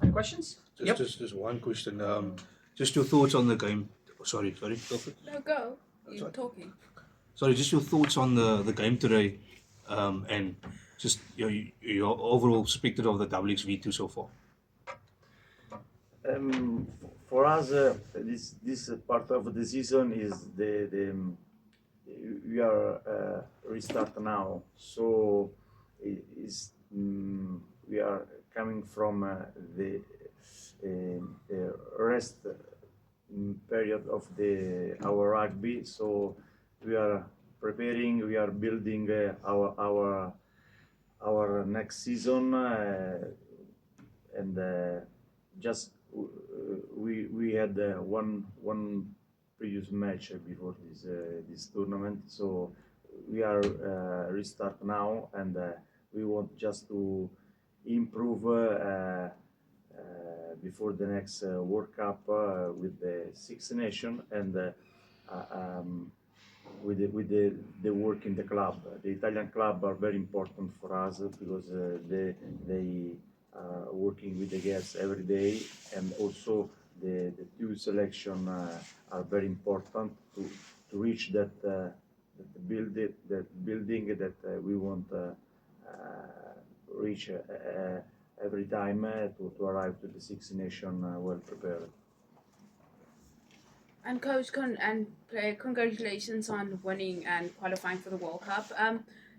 Any questions? Just one question. Just your thoughts on the game. Sorry. Go for it. No, go. You're talking. Sorry, just your thoughts on the game today, and just your overall perspective of the WXV2 so far. For us, this part of the season is we are restart now, so we are coming from the rest period of our rugby, so we are preparing, we are building our next season, and just we had one previous match before this tournament, so we are restart now, and we want just to improve before the next World Cup with the Six Nations, and with the work in the club. The Italian club are very important for us because they are working with the girls every day, and also the two selection are very important to reach that building that we want reach every time to arrive to the Six Nations well prepared. And coach, player, congratulations on winning and qualifying for the World Cup.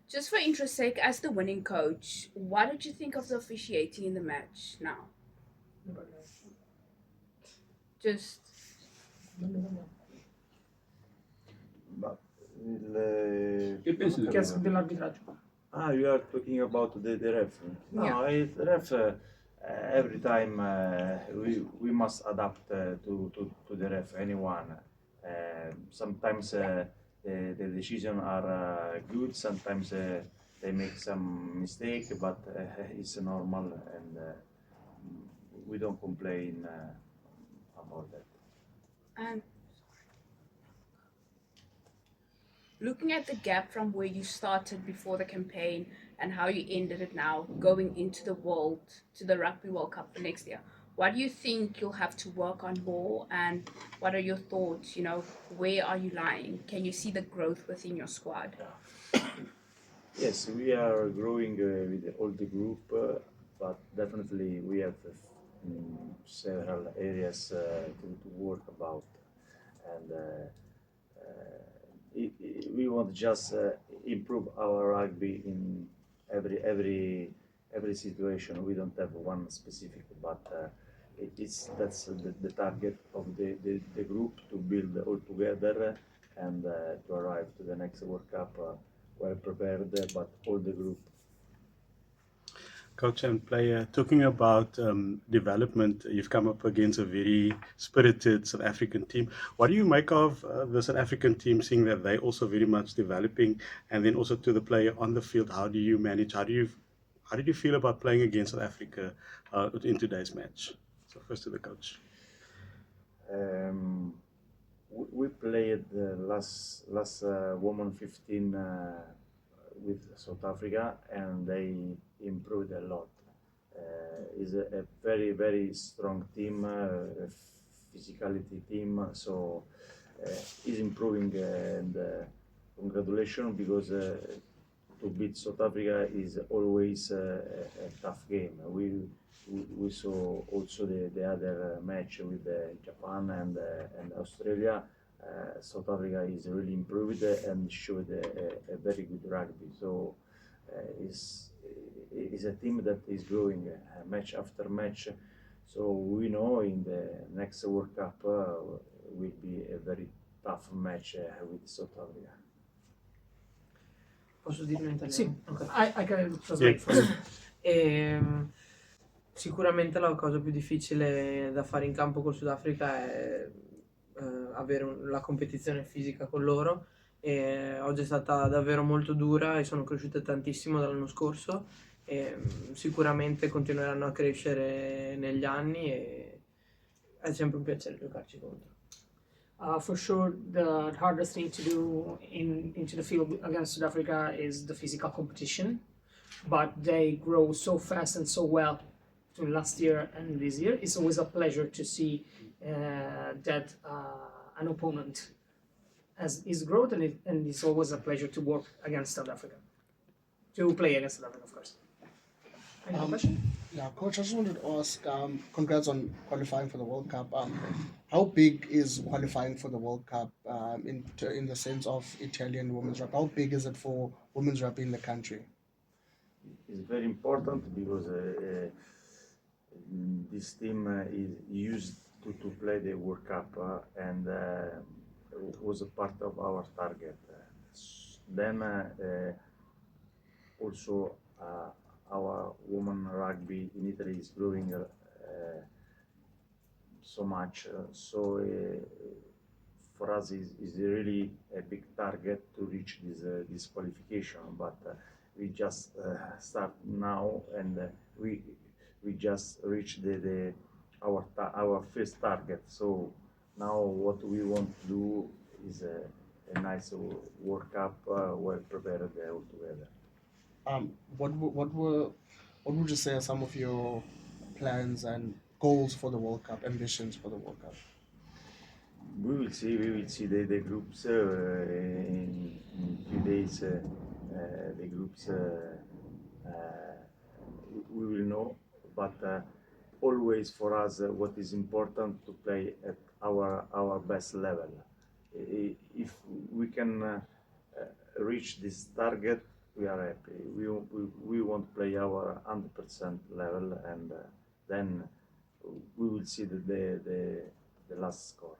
Just for interest's sake, as the winning coach, what did you think of the officiating in the match now? Just Chiesto dell'arbitraggio. You are talking about the ref. No, Yeah. the ref. Every time we must adapt to the ref. Anyone. Sometimes the decisions are good. Sometimes they make some mistake, but it's normal, and we don't complain about that. and looking at the gap from where you started before the campaign and how you ended it now, going into the Rugby World Cup for next year, what do you think you'll have to work on more, and what are your thoughts? Where are you lying? Can you see the growth within your squad? Yes, we are growing with all the group, but definitely we have several areas to work about, and we want to just improve our rugby in every situation. We don't have one specific, but that's the target of the group, to build all together and to arrive to the next World Cup well prepared, but all the group. Coach and player, talking about development, you've come up against a very spirited South African team. What do you make of the South African team, seeing that they also very much developing, and then also to the player on the field? How do you manage? How did you feel about playing against South Africa in today's match? So first to the coach. We played last Women 15 with South Africa, and they improved a lot. It's a very, very strong team, physicality team, so it's improving, and congratulations, because to beat South Africa is always a tough game. We saw also the other match with Japan and Australia. South Africa is really improved and showed a very good rugby. So it's a team that is growing match after match. So we know in the next World Cup will be a very tough match with South Africa. Posso dirlo in italiano? Sì, Okay. I can translate for you. Sicuramente la cosa più difficile da fare in campo col Sudafrica è avere la competizione fisica con loro, e oggi è stata davvero molto dura e sono cresciute tantissimo dall'anno scorso, e sicuramente continueranno a crescere negli anni, e è sempre un piacere giocarci contro. For sure, the hardest thing to do into the field against South Africa is the physical competition, but they grow so fast and so well between last year and this year. It's always a pleasure to see that an opponent has his growth, and it's always a pleasure to work against South Africa, to play against South Africa, of course. Any other question? Yeah, coach, I just wanted to ask, congrats on qualifying for the World Cup. How big is qualifying for the World Cup in the sense of Italian women's rugby? How big is it for women's rugby in the country? It's very important because this team is used to play the World Cup and was a part of our target. Then also our women rugby in Italy is growing so much. So for us is really a big target to reach this qualification. But we just start now, and we just reached our first target. So now what we want to do is a nice World Cup, well prepared all together. What would you say are some of your plans and goals for the World Cup, ambitions for the World Cup? We will see. We will see the groups in few days. The groups we will know, but always for us, what is important to play at our best level. If we can reach this target, we are happy. We want to play our 100% level, and then we will see the last score.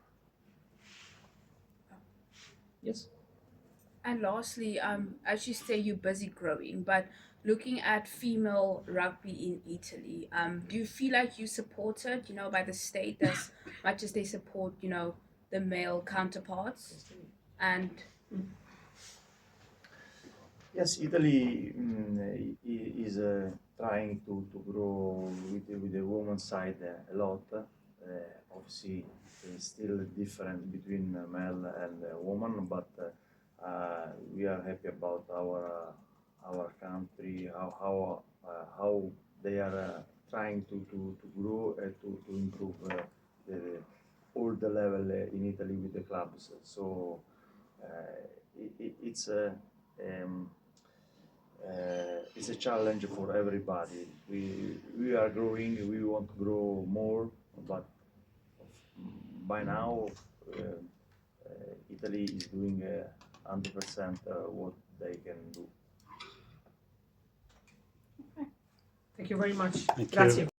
Yes. And lastly, as you say, you're busy growing, but looking at female rugby in Italy, do you feel like you're supported, by the state as much as they support, the male counterparts? And Yes, Italy is trying to grow with the women's side a lot. Obviously, it's still different between male and woman, but we are happy about our country, how they are trying to grow and to improve all the level in Italy with the clubs. So it's a challenge for everybody. We are growing. We want to grow more, but by now Italy is doing 100% what they can do. Thank you very much. Thank you. Grazie.